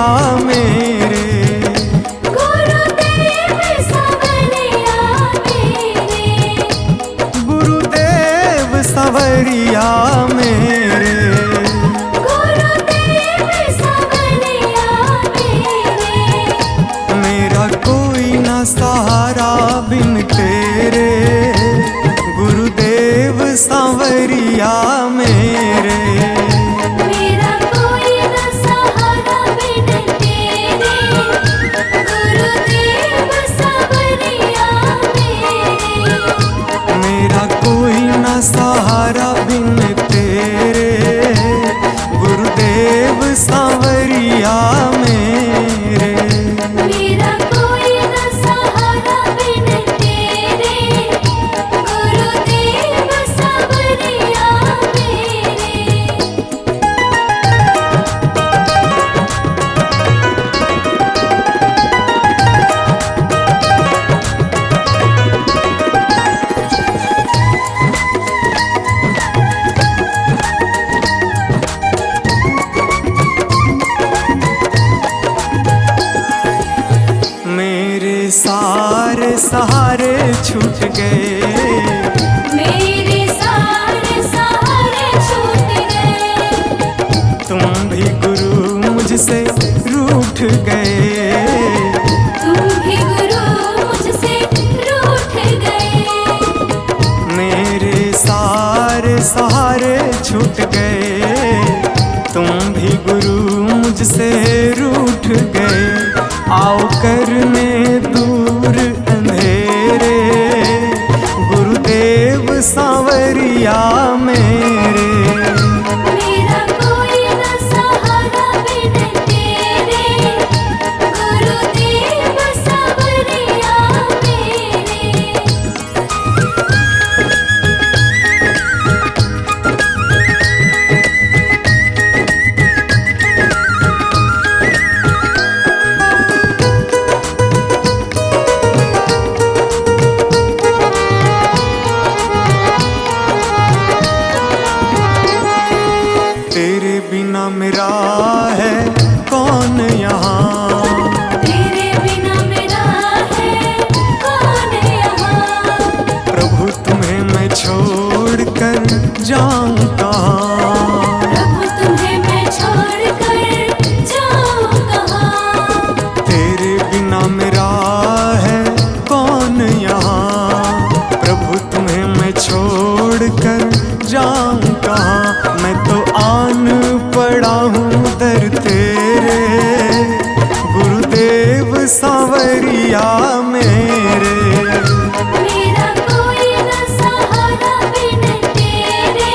सवरिया मेरे, गुरुदेव सवरिया मेरे, गुरुदेव सवरिया मेरे, गुरुदेव सवरिया मेरे। मेरा कोई न सहारा बिन तेरे, गुरुदेव सवरिया मेरे। मेरा कोई न सहारा बिन तेरे, गुरुदेव सवरिया मेरे। मेरा कोई न सहारा बिन तेरे, गुरुदेव सवरिया मेरे। मेरा कोई न सहारा बिन तेरे, गुरुदेव सवरिया मेरे। मेरे सारे सहारे छूट गए, मेरे सारे सहारे छूट गए। तुम भी गुरु मुझसे रूठ गए, तुम भी गुरु मुझसे रूठ गए। मेरे सारे सहारे छूट गए, तुम भी गुरु मुझसे रूठ गए। आओ करने दूर अंधेरे, गुरुदेव सांवरिया मेरे। मेरा कोई न सहारा बिन तेरे, गुरुदेव सवरिया मेरे। तेरे बिना मेरा है कौन यहाँ, तेरे बिना मेरा है कौन यहाँ। प्रभु तुम्हें मैं छोड़ कर जाऊँ कहाँ। प्रभु तुम्हें मैं छोड़ कर जाऊँ कहाँ। तेरे बिना मेरा है कौन यहाँ, प्रभु तुम्हें मैं छोड़ कर जाऊँ कहाँ। मैं तो आन पड़ा हूँ दर तेरे, गुरुदेव सांवरिया मेरे। मेरा कोई न सहारा बिन तेरे,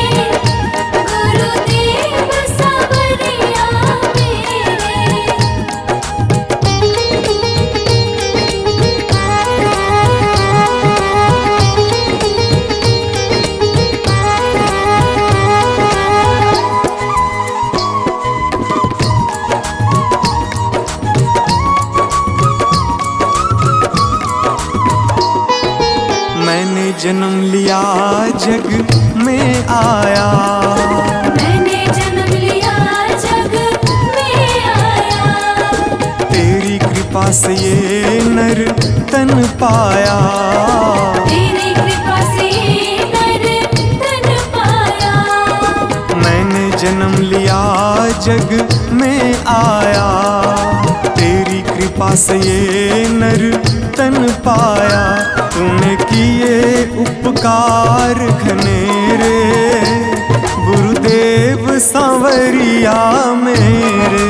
गुरुदेव सवरिया मेरे। मैंने जन्म लिया जग में आया, मैंने जन्म लिया जग में आया। तेरी कृपा से ये नर तन पाया। तेरी कृपा से नर तन पाया। मैंने जन्म लिया जग में आया, तेरी कृपा से ये नर तन पाया। तूने किए उपकार घनेरे, गुरुदेव सांवरिया मेरे।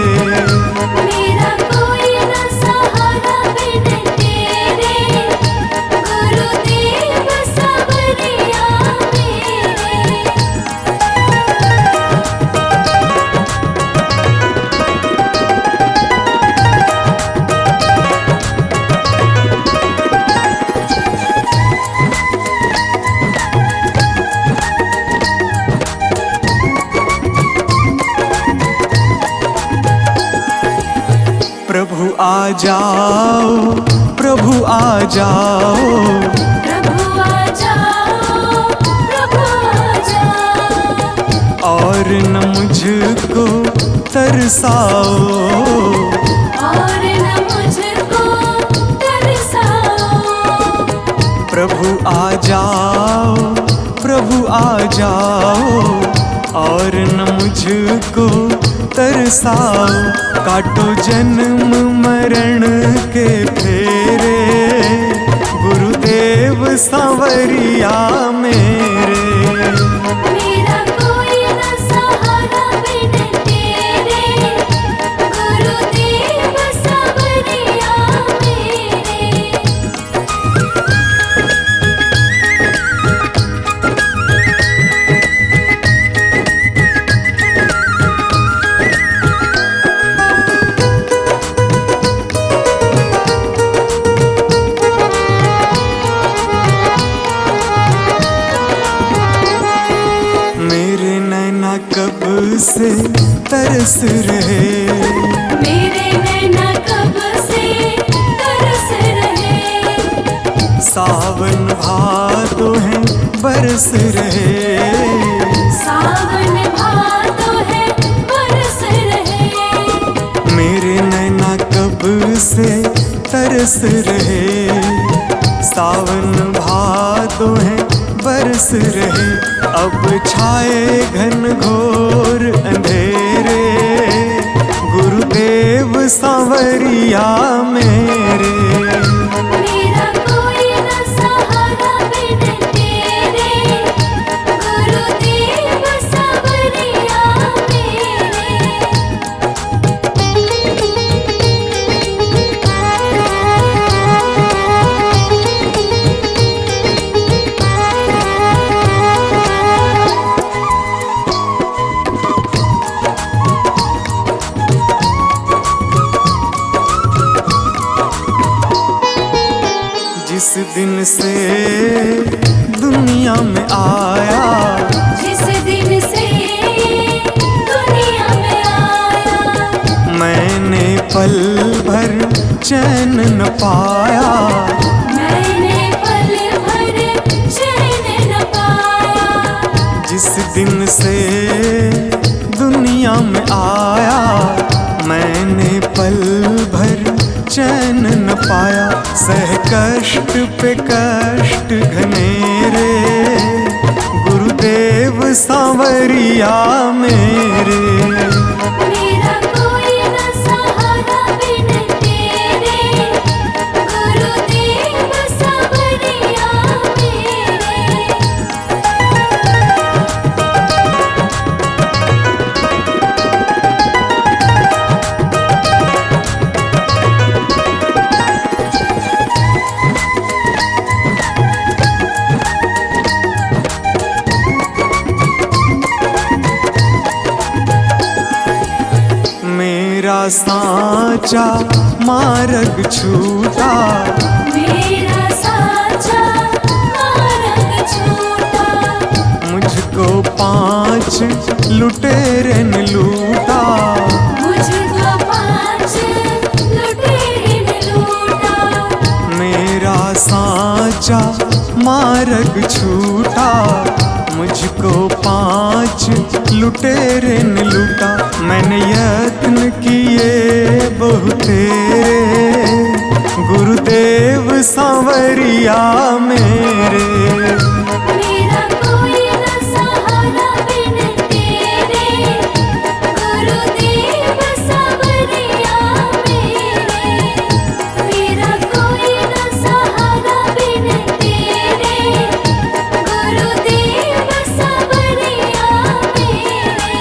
मेरा कोई न सहारा बिन तेरे, गुरुदेव सवरिया मेरे। प्रभु आ जाओ, प्रभु आ जाओ, प्रभु आ जाओ, प्रभु आ जाओ। और न मुझको तरसाओ, प्रभु आ जाओ, प्रभु आ जाओ, और न मुझको तरसाओ। काटो जन्म मरण के फेरे, गुरुदेव सांवरिया मेरे। मेरा कोई न सहारा बिन तेरे, गुरुदेव सांवरिया मेरे। मेरे नैना कब से तरस रहे, मेरे नैना कब से तरस रहे। सावन भादो है बरस रहे, सावन भादो है बरस रहे। मेरे नैना कब से तरस रहे, सावन भादो है बरस रहे। अब छाए घन घोर अंधेरे, गुरुदेव सांवरिया मेरे। मेरा कोई न सहारा बिन तेरे, गुरुदेव सांवरिया जिस दिन से दुनिया में आया, जिस दिन से दुनिया में आया। मैंने पल भर चैन न पाया, मैंने पल भर चैन न पाया। जिस दिन से दुनिया में आया, मैंने पल भर चैन न पाया। सह कष्ट पे कष्ट घनेरे, गुरुदेव सांवरिया मेरे। मेरा कोई न सहारा बिन तेरे, गुरुदेव सांवरिया मेरे। मेरा साचा मार्ग छूटा, मेरा साचा मार्ग छूटा। मुझको 5 लुटेरे ने लूटा, मुझको 5 लुटेरे ने लूटा। मेरा साचा मार्ग छूटा, मुझको 5 लुटेरे ने लूटा। मैंने यत्न किए बहुतेरे, गुरुदेव सांवरिया मेरे। मेरा कोई न सहारा बिन तेरे, गुरुदेव सांवरिया मेरे। मेरा कोई न सहारा बिन तेरे, गुरुदेव सांवरिया मेरे।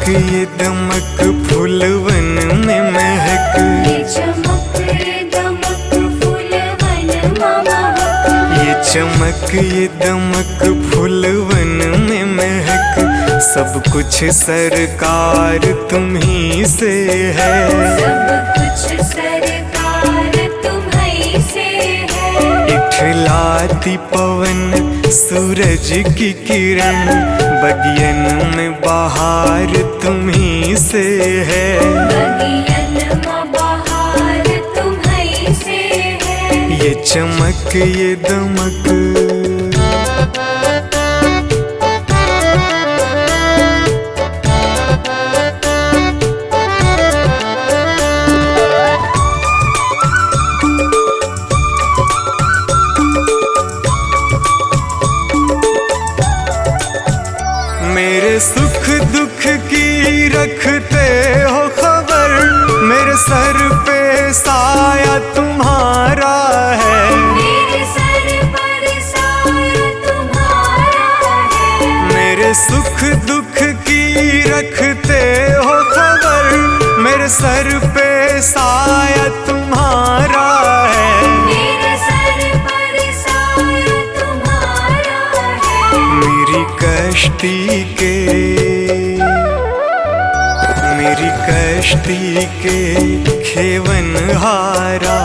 ये दमक फूलवन में महक, ये चमक दमक फूलवन महक। ये चमक ये दमक फूलवन में महक। सब कुछ सरकार तुम्ही से है, सब कुछ सरकार तुम्हीं से है। इठलाती पवन सूरज की किरण, बगियन में बहार तुम्ही से है। बगियन में बहार तुम्हीं से है। ये चमक ये दमक, मेरे सुख दुख की रखते हो खबर, मेरे सर पे साया तुम्हारा है। मेरे सर पर साया तुम्हारा है। मेरे सुख दुख की रखते हो खबर, मेरे सर पे साया तुम्हारा है। मेरे सर पर साया तुम्हारा है। मेरी कश्ती के खेवन हारा,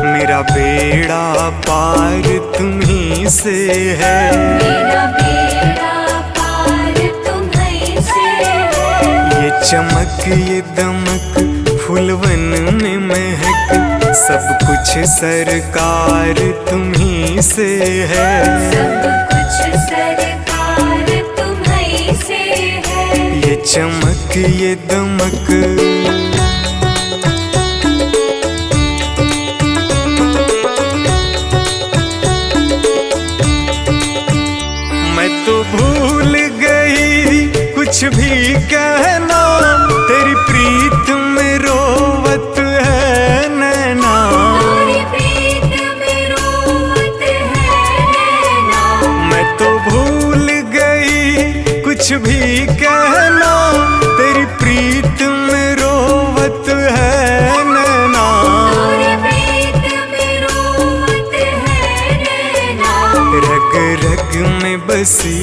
मेरा बेड़ा पार तुम्ही से है। मेरा बेड़ा पार तुम्हीं से है। ये चमक ये दमक फूलवन में महक, सब कुछ सरकार तुम्ही से है। सब कुछ सरकार तुम्हीं से है। ये चमक ये दमक, मैं तो भूल गई कुछ भी कहना, तेरी प्रीत में रोवत है नैना। तेरी प्रीत में रोवत है नैना। मैं तो भूल गई कुछ भी कहना, तेरी प्रीत में रोवत है नैना। तेरी प्रीत में रोवत है नैना। रग रग में बसी,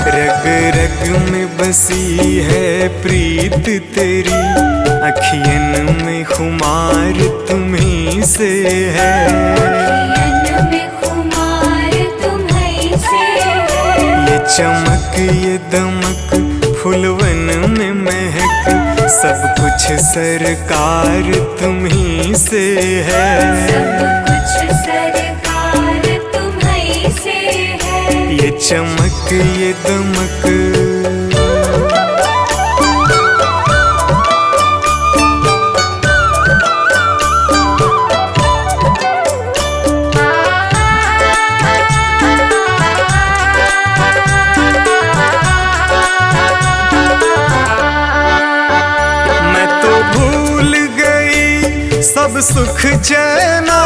रग रग में बसी है प्रीत तेरी, अखियन में खुमार तुम्ही से है। अखियन में खुमार तुम्हीं से है। ये चमक ये दमक फूलवन में महक, सब कुछ सरकार तुम्ही से है। सब कुछ सरकार तुम्हीं से है। ये चमक ये दमक, मैं तो भूल गई सब सुख चैना,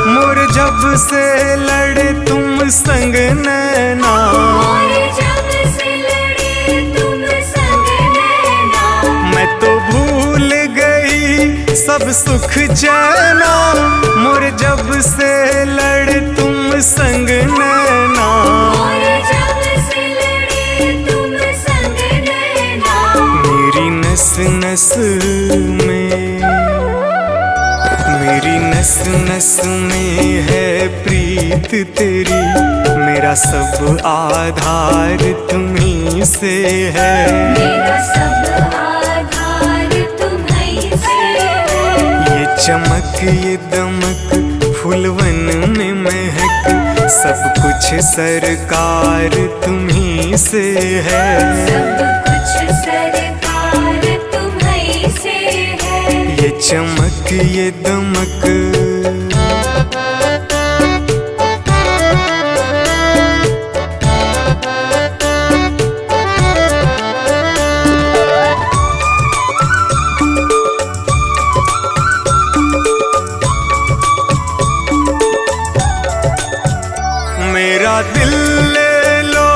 मोर जब से लड़े तुम संग नैना। और जब से लड़े तुम संग नैना। मैं तो भूल गई सब सुख चैना, मोर जब से लड़े तुम संग नैना। और जब से लड़े तुम संग नैना। मेरी नस नस में, मेरी नस नस में है प्रीत तेरी, मेरा सब आधार तुम्ही से है। मेरा सब आधार तुम्हीं से है। ये चमक ये दमक फूलवन में महक, सब कुछ सरकार तुम्ही से है। सब कुछ सरकार तुम्हीं से है। ये चमक ये दमक, मेरा दिल ले लो,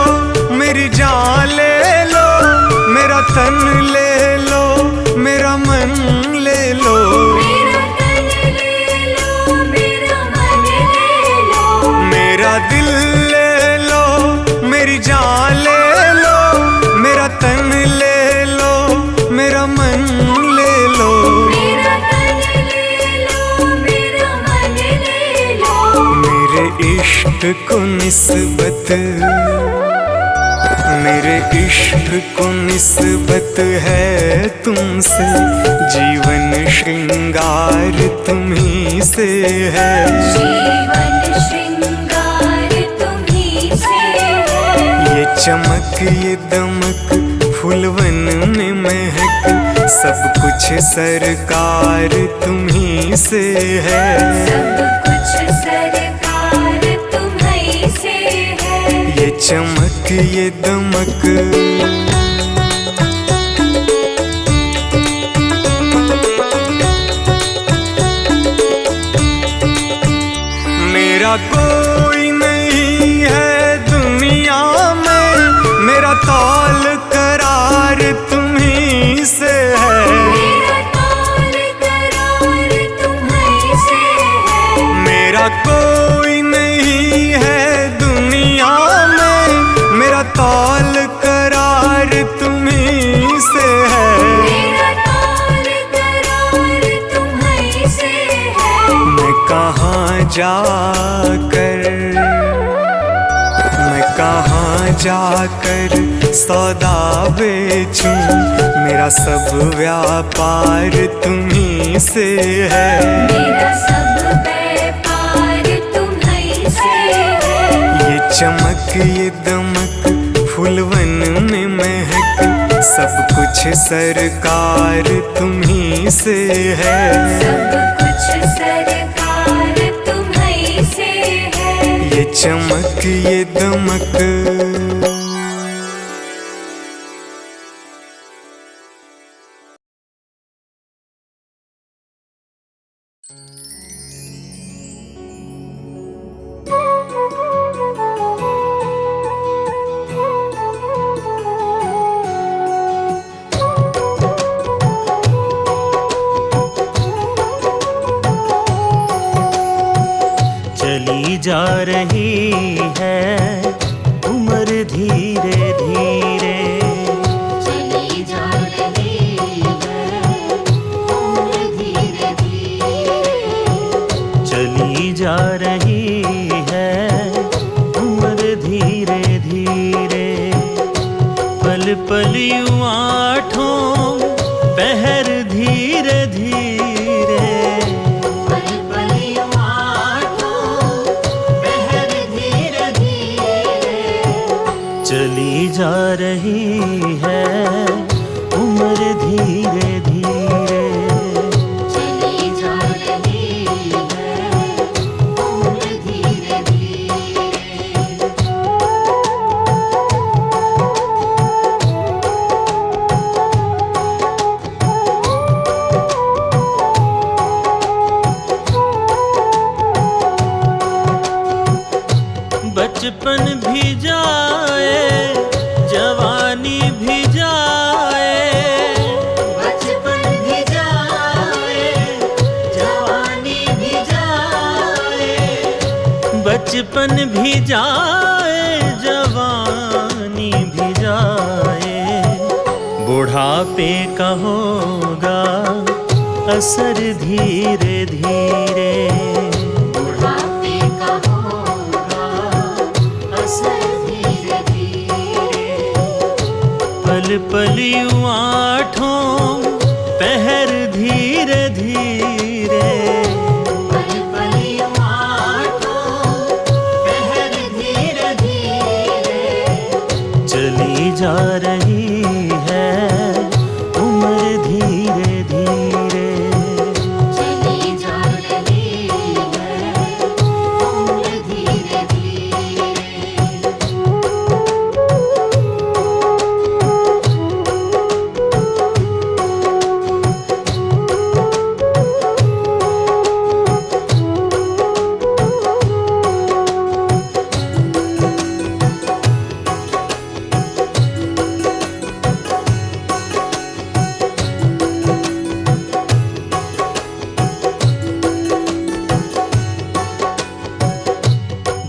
मेरी जान ले लो, मेरा तन ले लो, मेरा मन ले लो। मेरा तन ले इश्क को निस्बत, मेरे इश्क को निस्बत है तुमसे, जीवन श्रृंगार तुम्ही से है। जीवन श्रृंगार तुम्ही से है। ये चमक ये दमक फूलवन में महक, सब कुछ सरकार तुम्ही से है। सब कुछ सरकार तुम्ही से है। ये चमक ये दमक मेरा कोई नहीं है दुनिया में, मेरा तौल करार तुम्ही से है। मेरा तौल करार तुम्ही से है। मेरा कोई नहीं है दुनिया में, मेरा तौल करार तुम्ही से है। मेरा तौल करार तुम्ही से है। मैं कहाँ जाकर सौदा बेचूं, मेरा सब व्यापार तुम्ही से है। मेरा सब व्यापार तुम्ही से है। ये चमक ये दमक फूलवन में महक, सब कुछ सरकार तुम्ही से है। सब कुछ सरकार तुम्ही से है। ये चमक ये दमक चली जा रही है उम्र धीरे धीरे, चली जा रही है उम्र धीरे धीरे। चली जा रही है उम्र धीरे धीरे। पल पल यूं आठों पहर धीरे धीरे। पल पल यूं आठों पहर धीरे धीरे। चली जा रही है उम्र धीरे धीरे। चली जा रही है उम्र धीरे धीरे। बचपन भी जाए जवानी भी जाए। बचपन भी जाए जवानी भी जाए। बचपन भी जाए जवानी भी जाए। बुढ़ापे का होगा असर धीरे धीरे। बुढ़ापे का होगा असर धीरे धीरे। पल पल यूं आठों पहर धीरे धीरे। पल पल यूं आठों पहर धीरे धीरे। चली जा रही है उम्र धीरे धीरे। चली जा रही है उम्र धीरे धीरे।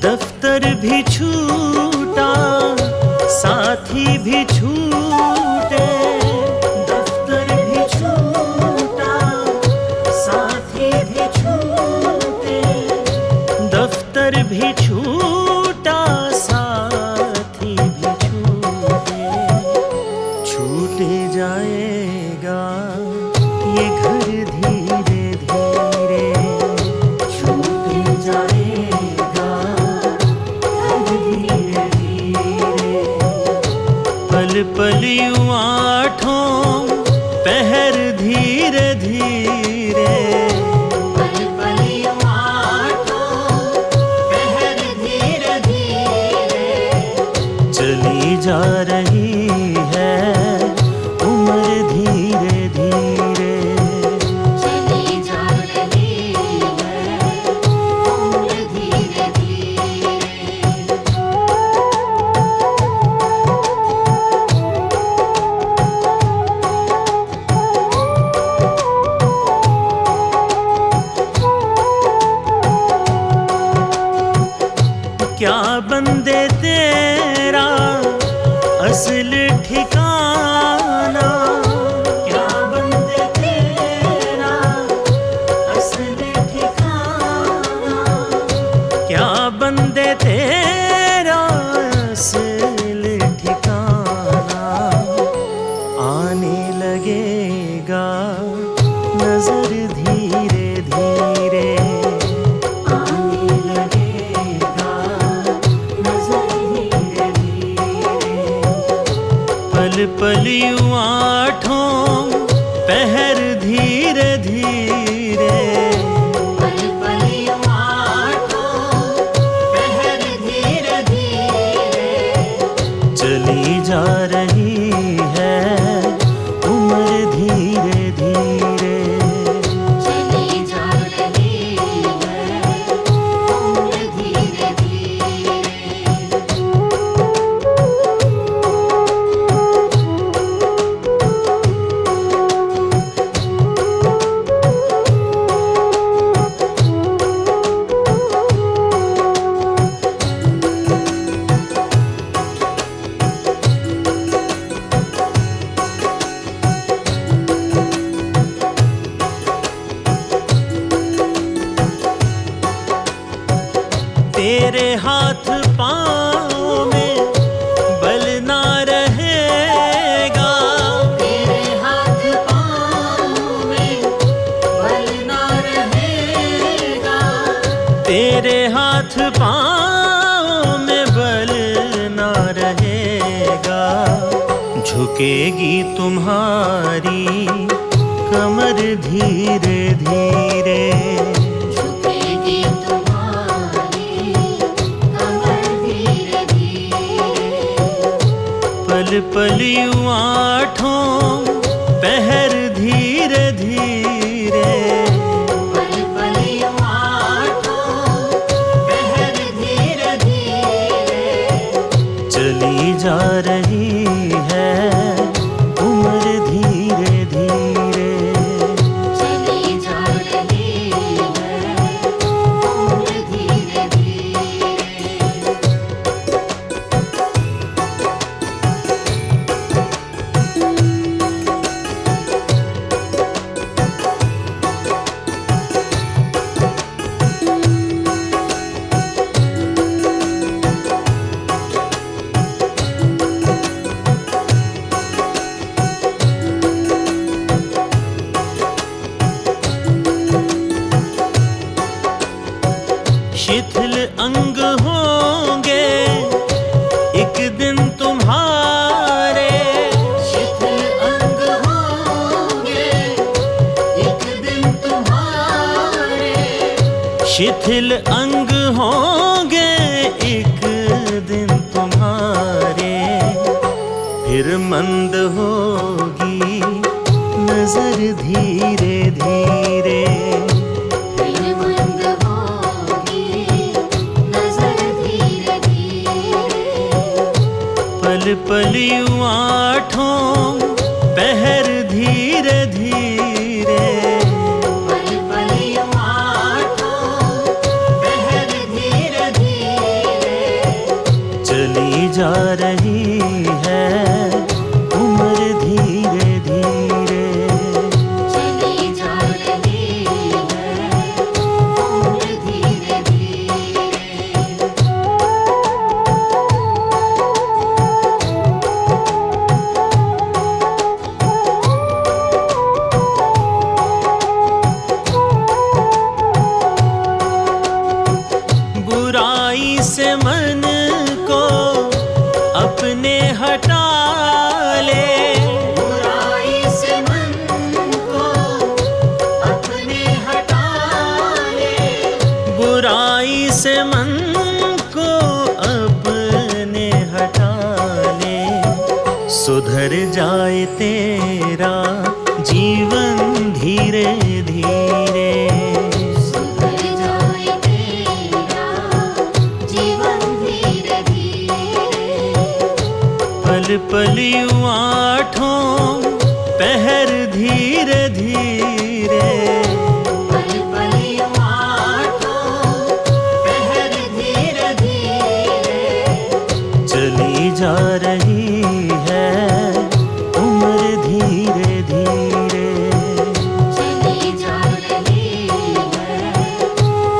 दफ्तर भी छूटा साथी भी छूटे। दफ्तर भी छूटा साथी भी छूटे। दफ्तर भी पल पल यूं आठों पहर धीरे धीरे, पल पल यूं आठों पहर धीरे धीरे, चली जा रही है उम्र धीरे धीरे। चली जा रही है उम्र धीरे धीरे। क्या बंदे तेरा असल ठिकाना, क्या बंदे तेरा असल ठिकाना, क्या बंदे तेरा असल ठिकाना, आने लगेगा नजर धीरे धीरे। आने लगेगा नजर धीरे धीरे। पल पल यूं आठों पहर धीरे धीरे, पल पल यूं आठों पहर धीरे धीरे, चली जा रही है उम्र धीरे धीरे। चली जा रही है उम्र धीरे धीरे। तेरे हाथ पाँव में बल ना रहेगा, तेरे हाथ पाँव में बल ना रहेगा, तेरे हाथ पाँव में बल ना रहेगा। झुकेगी तुम्हारी कमर धीरे धीरे, झुकेगी तुम्हारी कमर धीरे धीरे। पल पल यूं आठों पहर धीरे धीरे, पल पल यूं आठों पहर धीरे धीरे, चली जा रही है उम्र धीरे धीरे। चली जा रही है उम्र धीरे धीरे। शिथिल अंग होंगे एक दिन तुम्हारे, शिथिल अंग होंगे एक दिन तुम्हारे, शिथिल अंग होंगे एक दिन तुम्हारे। फिर मंद होगी नजर धीरे धीरे, फिर मंद होगी नजर धीरे धीरे। पल पल यूं आठों पहर धीरे धीरे, पल पल यूं आठों पहर धीरे धीरे, चली जा रही है उम्र धीरे धीरे। चली जा रही है उम्र धीरे धीरे। बुराई से मन को अपने हटा बुराई से मन को अपने हटा ले, सुधर जाए तेरा जीवन धीरे धीरे। सुधर जाए तेरा जीवन धीरे धीरे। पल पल यूं आठों पहर धीरे धीरे। पल पल यूं आठों पहर धीरे धीरे। चली जा रही है उम्र धीरे धीरे। चली जा रही है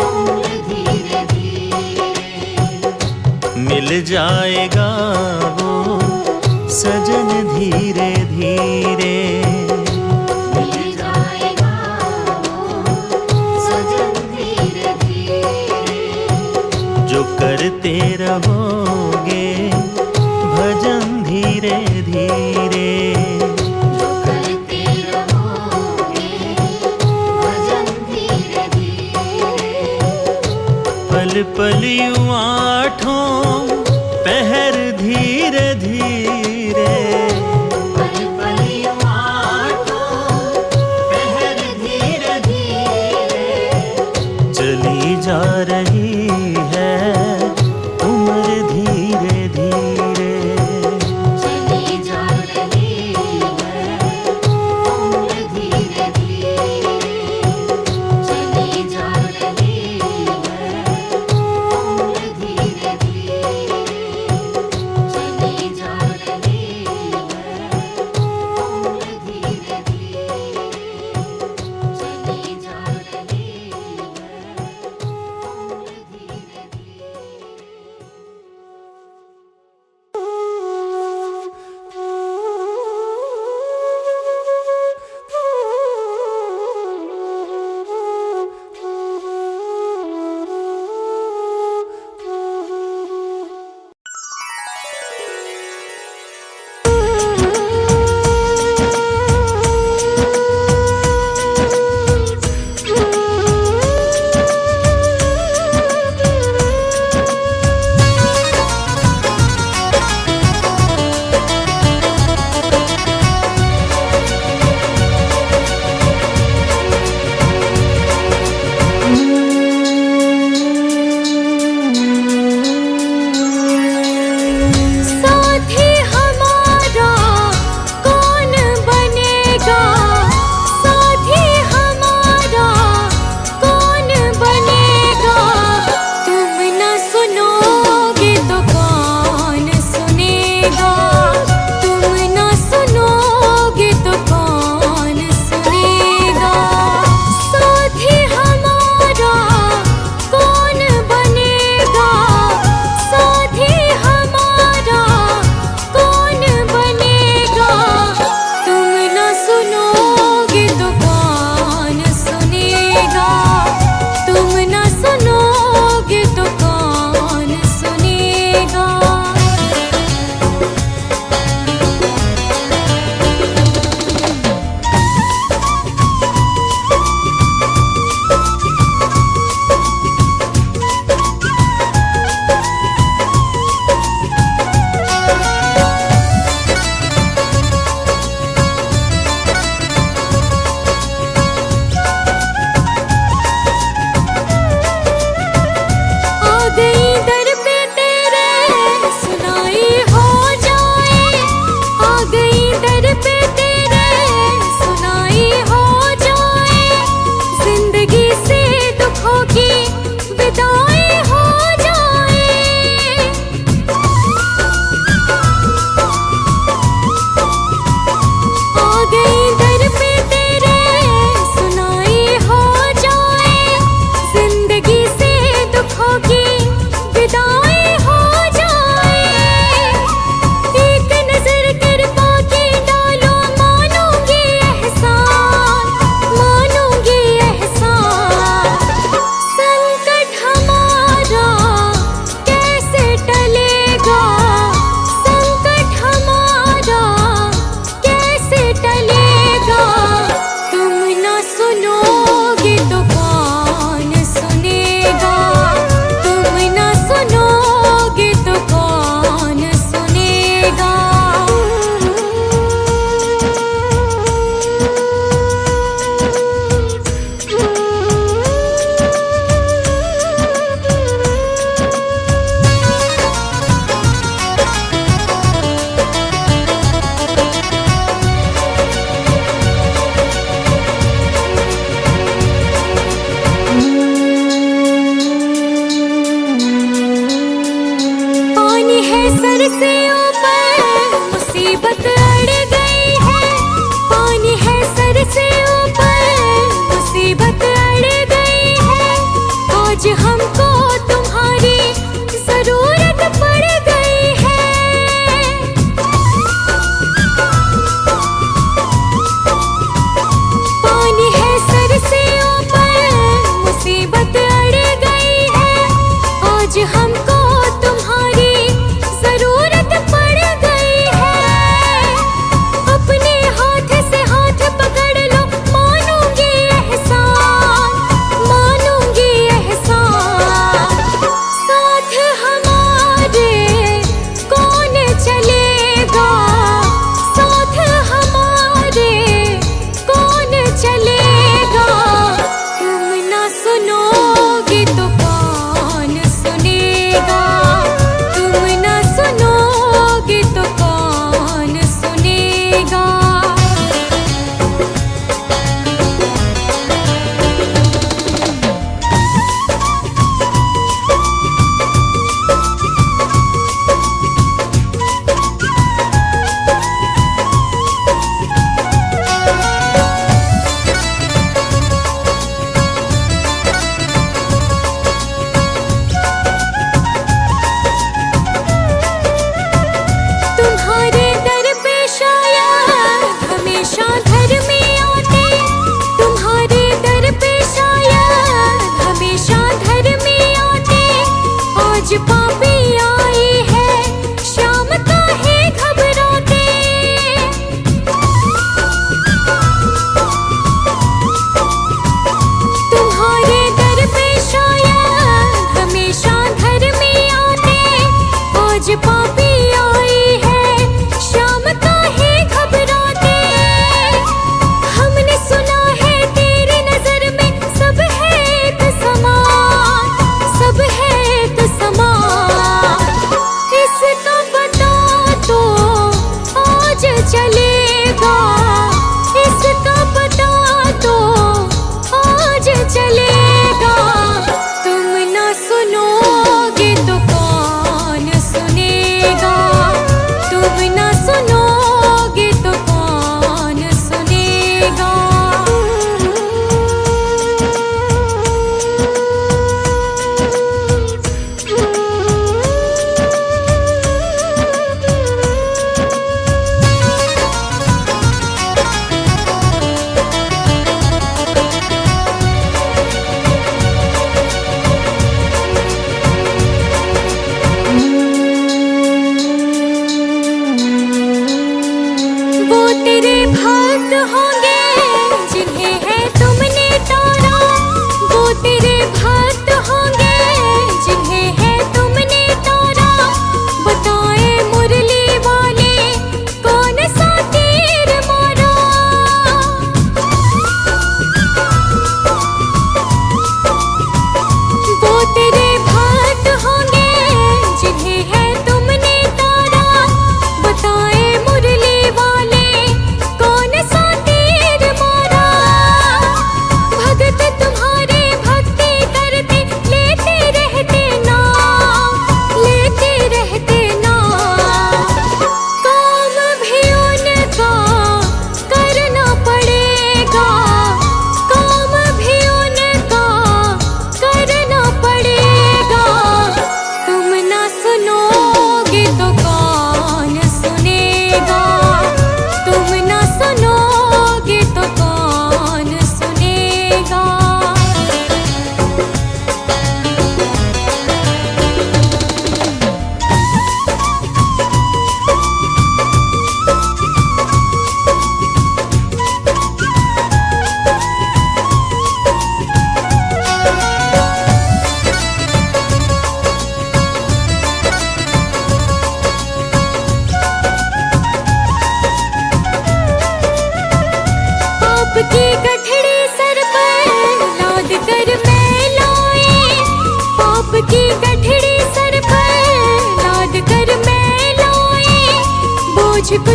उम्र धीरे धीरे। मिल जाएगा वो सजन धीरे धीरे। मिल जाएगा वो सजन धीरे धीरे। जो करते रहोगे भजन धीरे धीरे। जो करते रहोगे भजन धीरे धीरे। पल पल यूं आठों पहर धीरे धीरे। पल पल यूं आठों पहर धीरे धीरे। चली जा रही है उम्र धीरे धीरे। चली जा रही है उम्र धीरे धीरे। चली जा रही है उम्र धीरे धीरे। चली जा रही है उम्र धीरे धीरे। चली जा रही है उम्र धीरे साथी हमारा कौन बनेगा? साथी हमारा कौन बनेगा? तुम न सुनोगे तो कौन सुनेगा? तुम न सुनोगे तो कौन सुनेगा? साथी हमारा कौन बनेगा? साथी हमारा कौन बनेगा? तुम न सुनोगे तो कौन सुनेगा? तुम न सुनोगे तो कौन सुनेगा? आ गई दर पे तेरे सुनाई हो जाए। आ गई दर पे तेरे सुनाई हो जाए। जिंदगी से दुखों की विदाई हो जाए। आ गई दर पे तेरे सुनाई हो जाए। जिंदगी से दुखों की विदाई हो जाए। एक नजर कृपा की डालो, मानूंगी एहसान, मानूंगी एहसान। संकट हमारा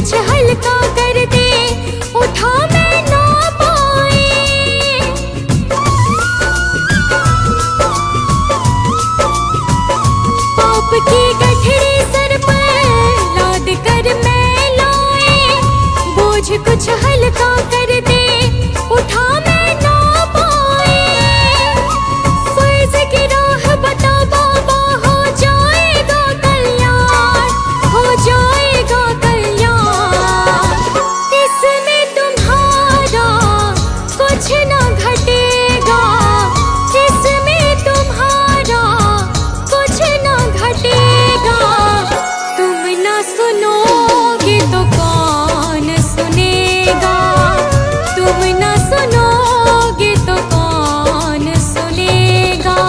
कुछ हल्का कर दे, उठा मैं ना पाए। पाप की गठरी सर पर लाद कर मैं लाए, बोझ कुछ हल्का कर दे, उठा मैं ना पाए। फर्ज की राह बता बाबा, हो जाएगा कल्याण, हो जाएगा कल्याण। इसमें तुम्हारा कुछ ना घटेगा, इसमें तुम्हारा कुछ ना घटेगा। तुम ना सुनोगे तो कौन सुनेगा, तुम ना सुनोगे तो कौन सुनेगा।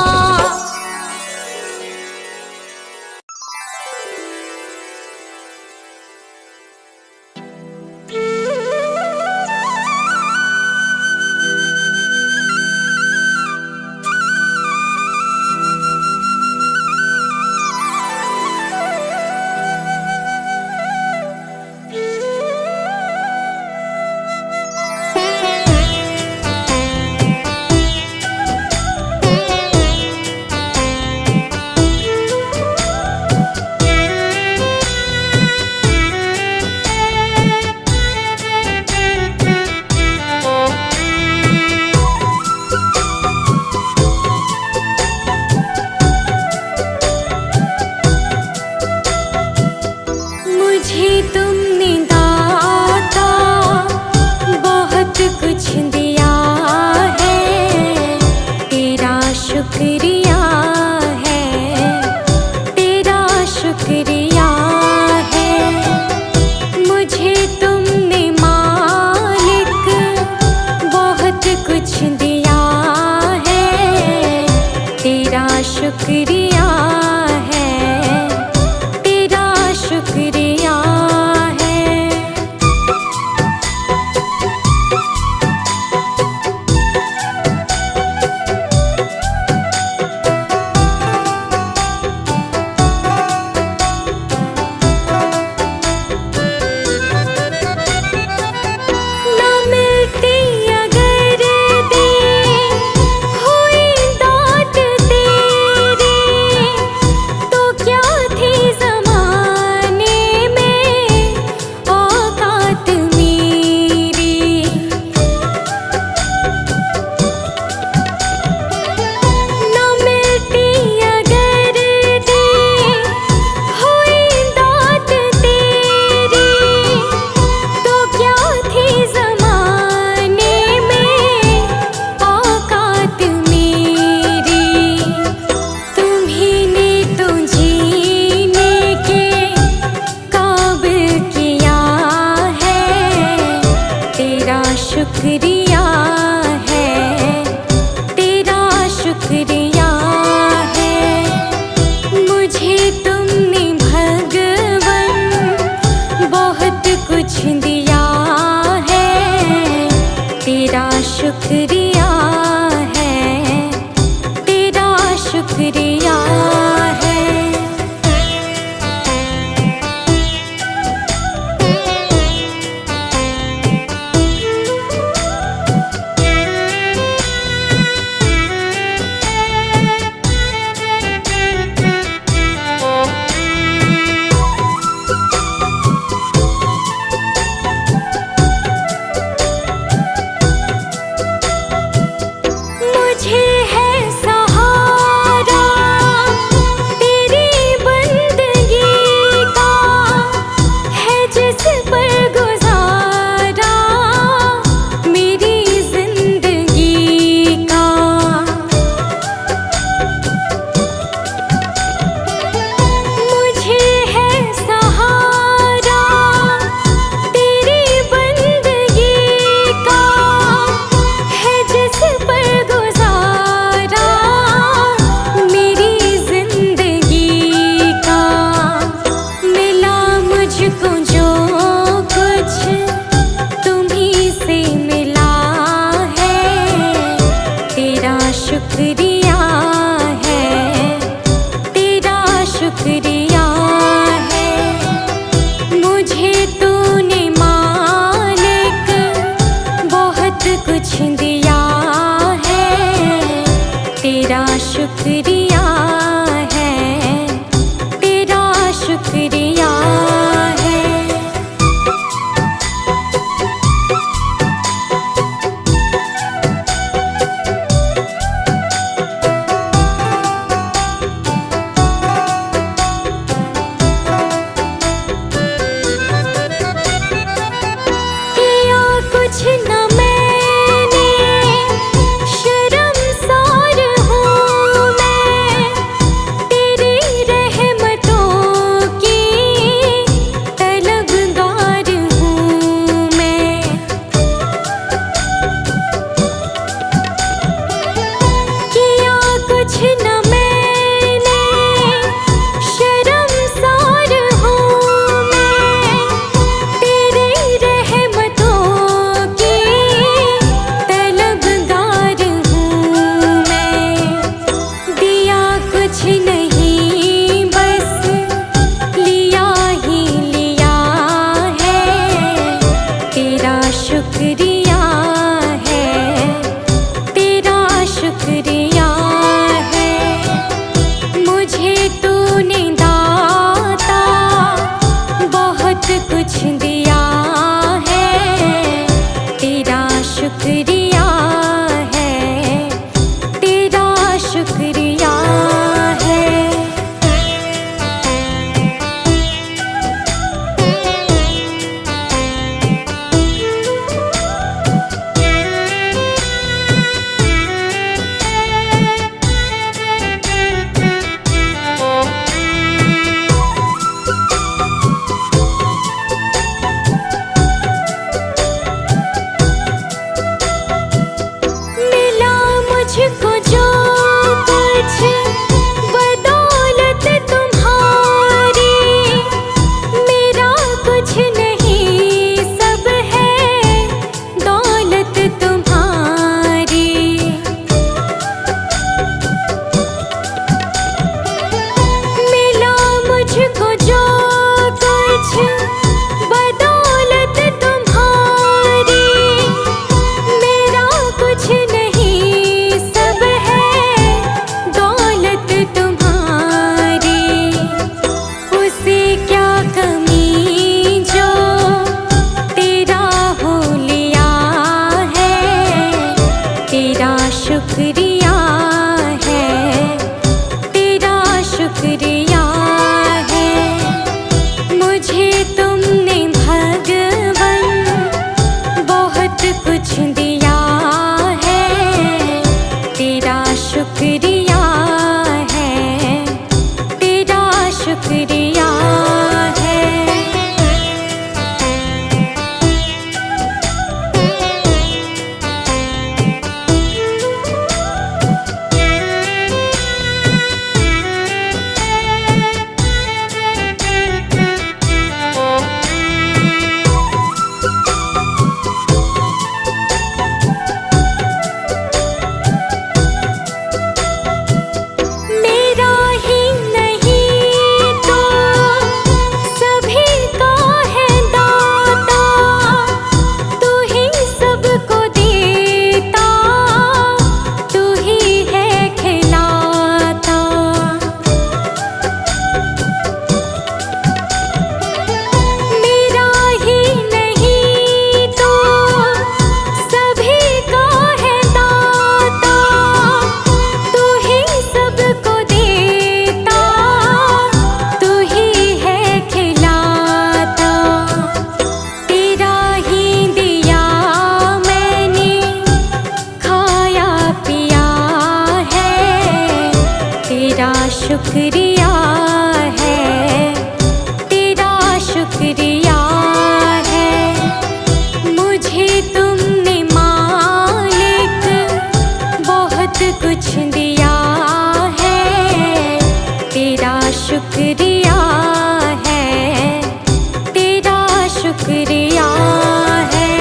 मुझे तुमने दाता बहुत कुछ दिया है, तेरा शुक्रिया है, तेरा शुक्रिया है। मुझे तुमने मालिक बहुत कुछ दिया है, तेरा शुक्रिया है, तेरा शुक्रिया है। ना मिलती अगर दी हुई दात तेरी, तो क्या थी ज़माने में औकात मेरी। ना मिलती अगर दी हुई दात तेरी, तो क्या थी ज़माने में औकात मेरी। तुम्ही ने तो जीने के काबिल किया है, तेरा शुक्रिया है, तेरा शुक्रिया है। मुझे तुमने भगवन बहुत कुछ दिया है, तेरा शुक्रिया है, तेरा शुक्रिया है। मुझे है सहारा शुक्रिया है, तेरा शुक्रिया है। किया कुछ न मैंने, शर्मसार हूँ मैं, तेरी रहमतों की तलबगार हूँ मैं। किया कुछ न मैंने, शर्मसार हूँ मैं, तेरी रहमतों की तलबगार हूँ मैं। दिया कुछ नहीं बस लिया ही लिया है, तेरा शुक्रिया है, तेरा शुक्रिया है। मुझे तूने दाता बहुत कुछ दिया है, तेरा शुक्रिया है, तेरा शुक्रिया है। मिला मुझको जो कुछ बदौलत तुम्हारी, मेरा कुछ नहीं सब है दौलत तुम्हारी। मिला मुझको जो कुछ बदौलत तुम्हारी, मेरा कुछ नहीं सब है दौलत तुम्हारी। उसे क्या कमी जो तेरा हो लिया है, तेरा शुक्रिया है, तेरा शुक्रिया है। मुझे तुमने भगवन बहुत कुछ दिया है, तेरा शुक्रिया है, तेरा शुक्रिया है। मेरा ही नहीं तो सभी का है दाता, तू ही सबको देता, तू ही है खिलाता। मेरा ही नहीं तो सभी का है दाता, तू ही सबको देता, तू ही है खिलाता। तेरा ही दिया मैंने खाया पिया है, तेरा शुक्रिया है, तेरा शुक्रिया है। मुझे तुमने मालिक बहुत कुछ दिया है, तेरा शुक्रिया है, तेरा शुक्रिया है।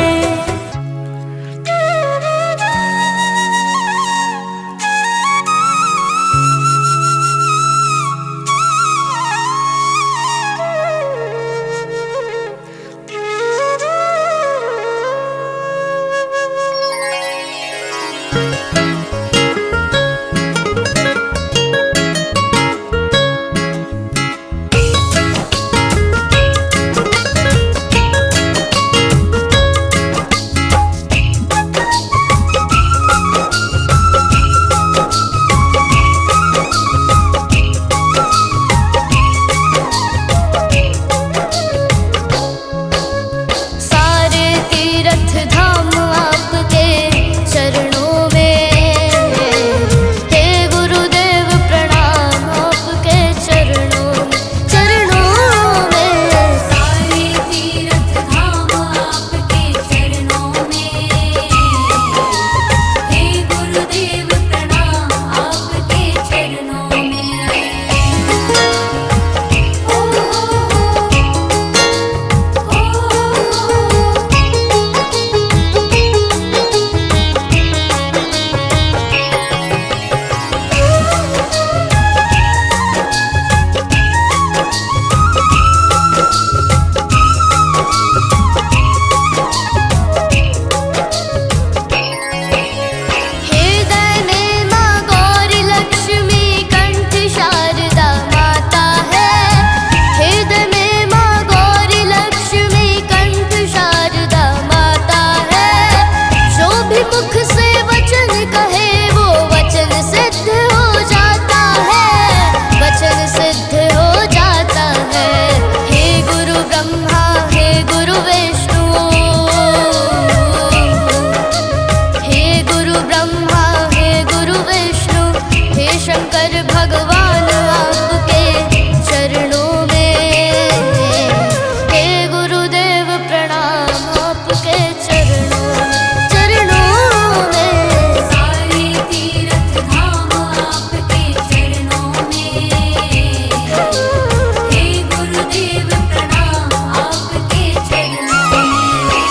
ईश्वर भगवान आपके चरणों में। हे गुरुदेव प्रणाम आपके चरणों में। सारे तीर्थ धाम आपके चरणों में। हे गुरुदेव प्रणाम आपके चरणों में।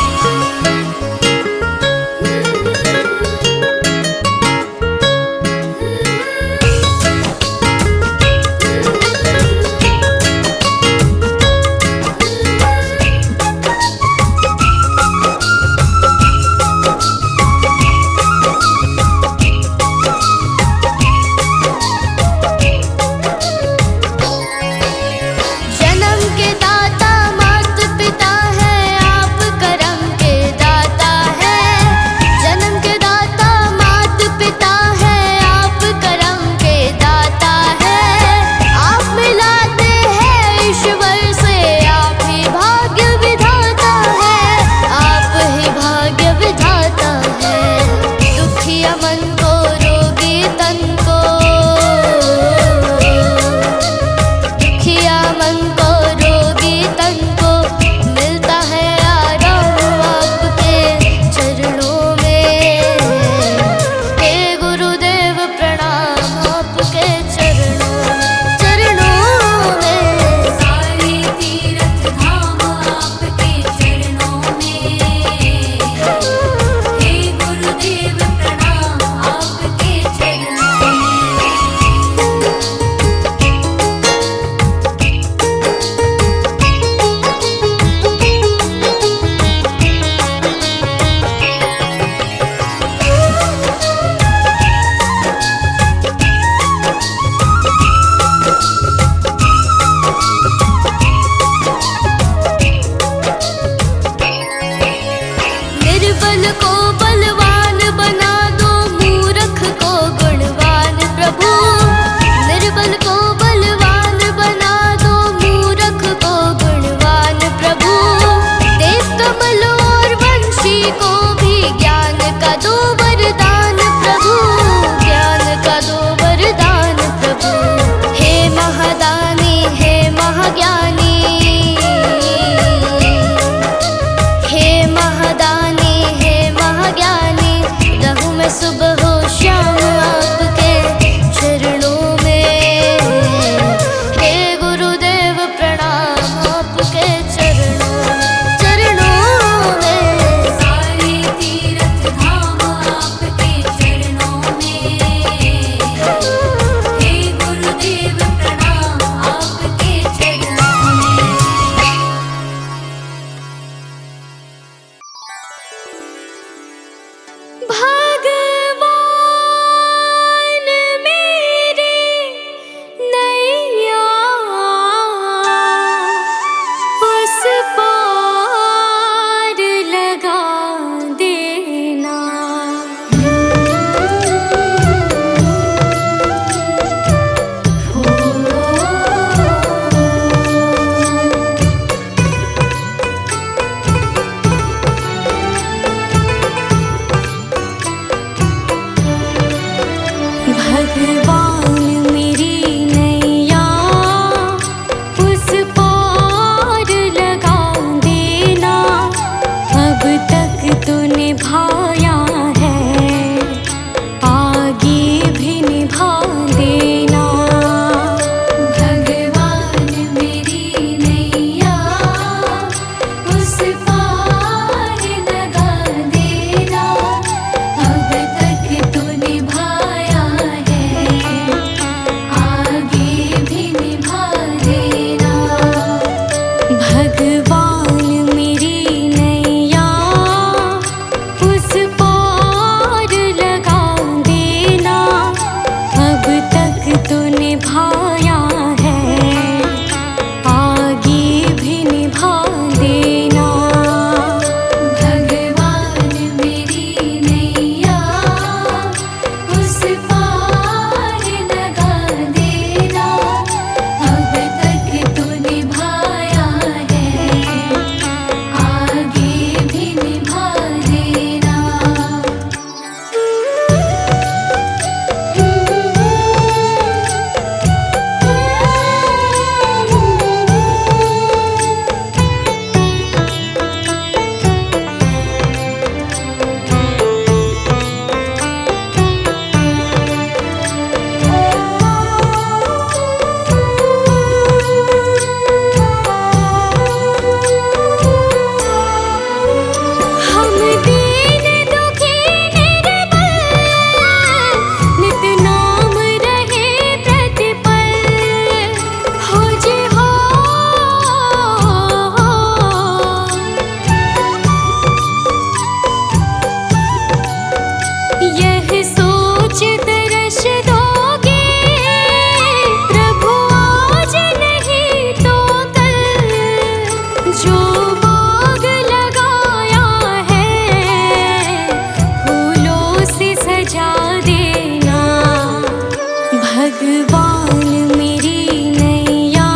भगवान मेरी नैया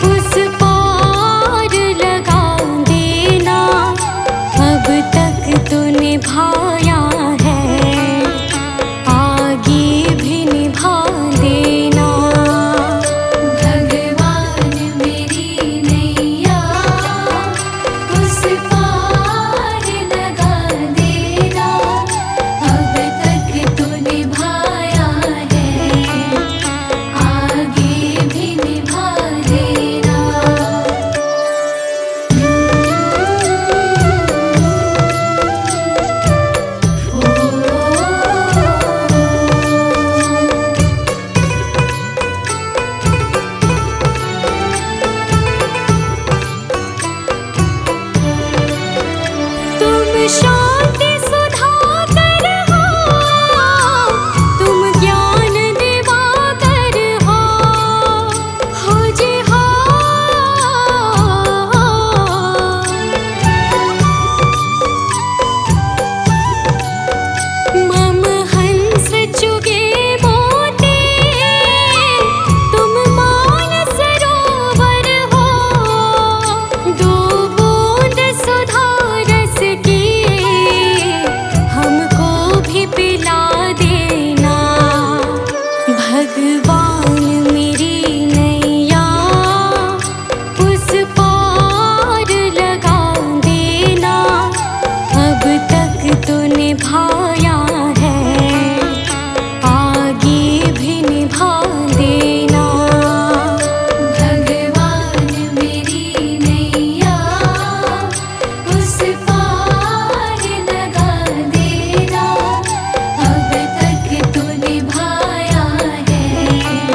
उस पार लगा देना, अब तक तो निभाया है, आगे भी निभा देना। भगवान मेरी नैया उस पार लगा देना, अब तक तो निभाया है, आगे भी निभा देना। तुम शांति सुधाकर हो, तुम ज्ञान दिवाकर हो जी हो। मम हंस चुगे मोती, तुम मानस सरोवर हो, दो बूंद सुधा रस की हमको भी पिला देना। भगवान मेरी नैया उस पार लगा देना, अब तक तो निभाया है, आगे भी निभा देना। भगवान मेरी नैया उस पार लगा देना, अब तक तो निभाया है,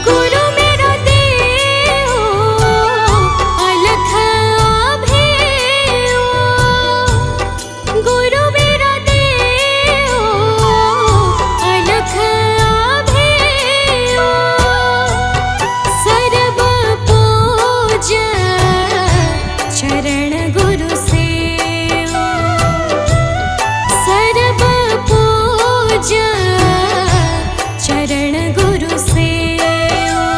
गुरु मेरो देव अलख अभेयो गुरु मेरो देव अलख अभेयो सर्व पूज चरण गुरु सेवा सर्व पूज चरण गुरु सेवा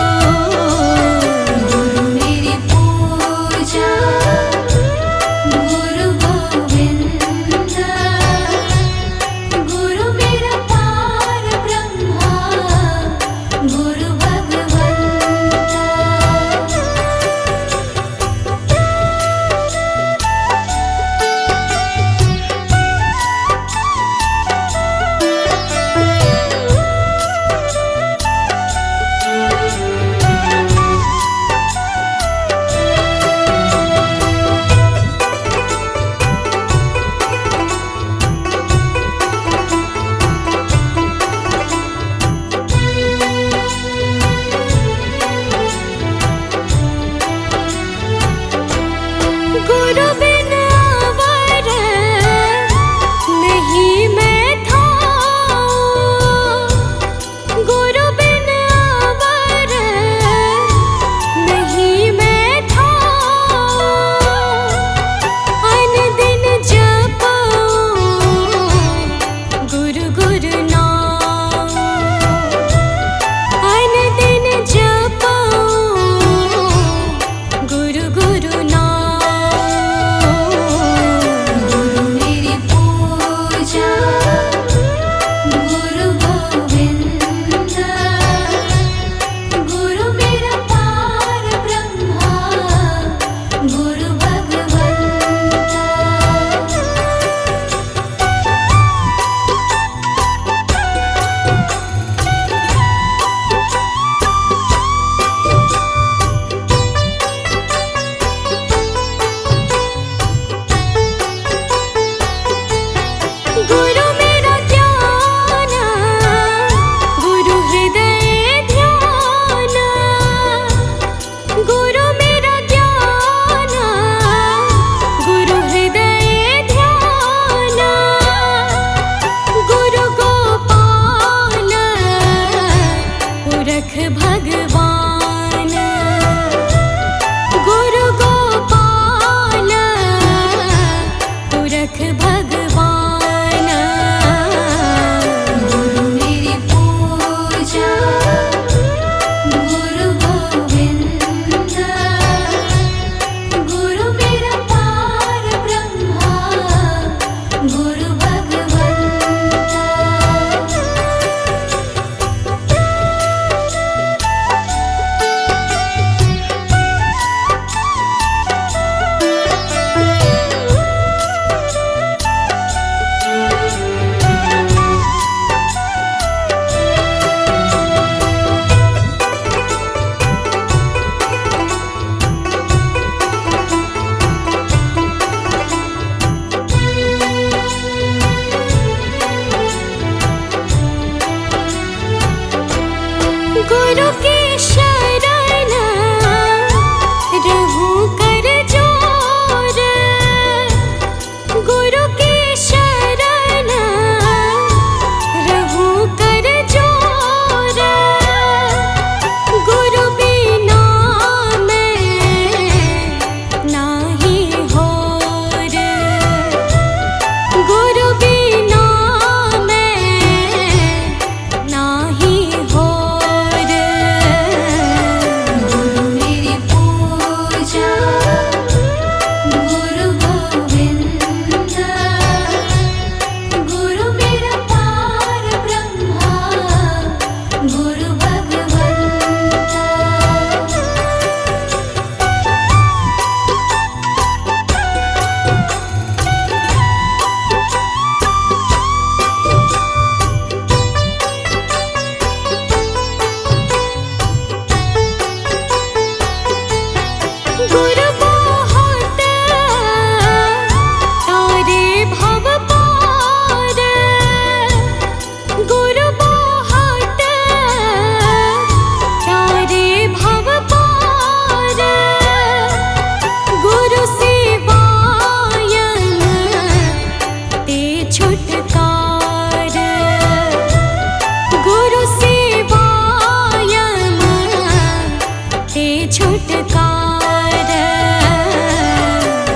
छुटकारा।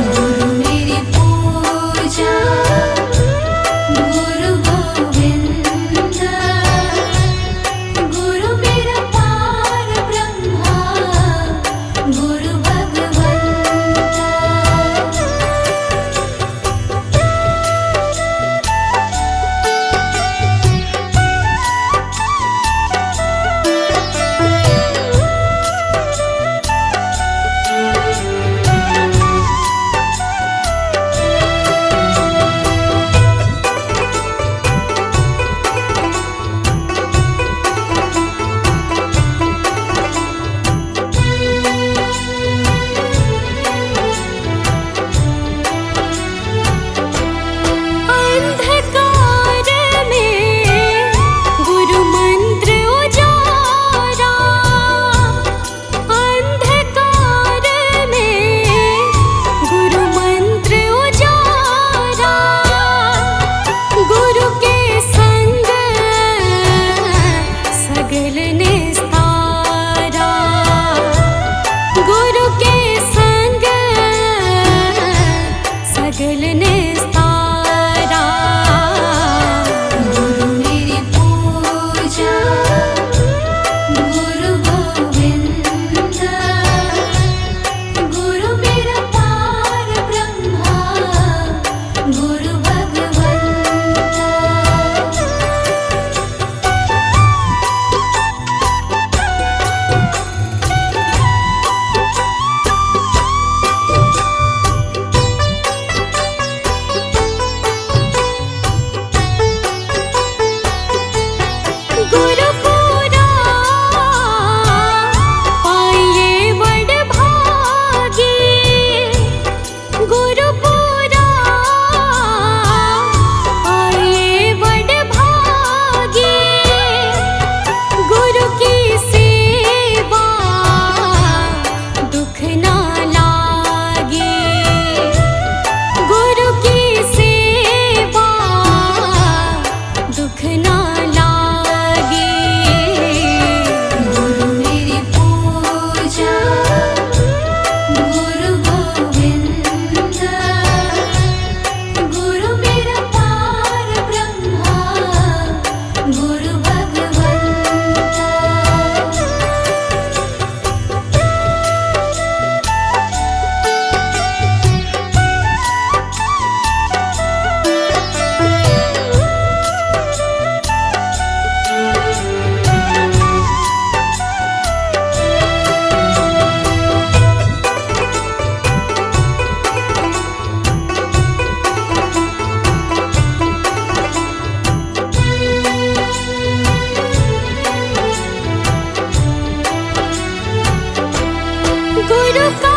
गुरु मेरी पूजा गुरु गोविंद, गुरु मेरा पार ब्रह्मा गुरु भगवंत। अंधकार में गुरु मंत्र उजारा, अंधकार में गुरु मंत्र उजारा। गुरु के संग सगल निस्तारा, गुरु के संग सगल निस्तारा। गुरु मेरी पूजा गुरु गोविंद, गुरु मेरा पार ब्रह्मा गुरु भगवंत। गुरु पूरा पाइए बड़ भागी, गुरु पूरा पाइए बड़ भागी। गुरु की सेवा दुख ना लागे, गुरु की सेवा दुख ना लागे। गुरु मेरी पूजा गुरु गोविंद, गुरु मेरा पार ब्रह्मा गुरु भगवंत। गुरु का